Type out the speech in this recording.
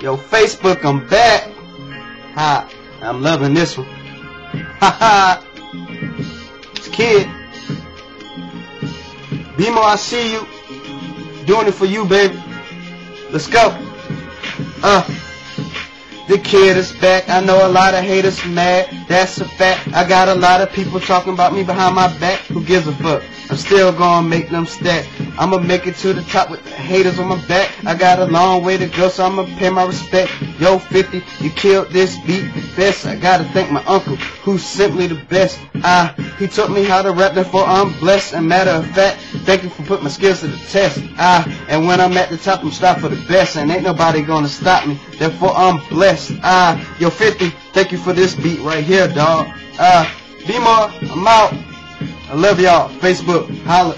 Yo, Facebook, I'm back. Ha, I'm loving this one. Ha ha. It's Kid. BMO, I see you. Doing it for you, baby. Let's go. The Kid is back. I know a lot of haters mad. That's a fact. I got a lot of people talking about me behind my back. Who gives a fuck? I'm still gonna make them stack. I'ma make it to the top with the haters on my back. I got a long way to go, so I'ma pay my respect. Yo, 50, you killed this beat the best. I gotta thank my uncle, who's simply the best. He taught me how to rap, therefore I'm blessed. And matter of fact, thank you for putting my skills to the test. And when I'm at the top, I'm stopped for the best. And ain't nobody gonna stop me, therefore I'm blessed. Yo, 50, thank you for this beat right here, dog. BMO, I'm out. I love y'all. Facebook, holla.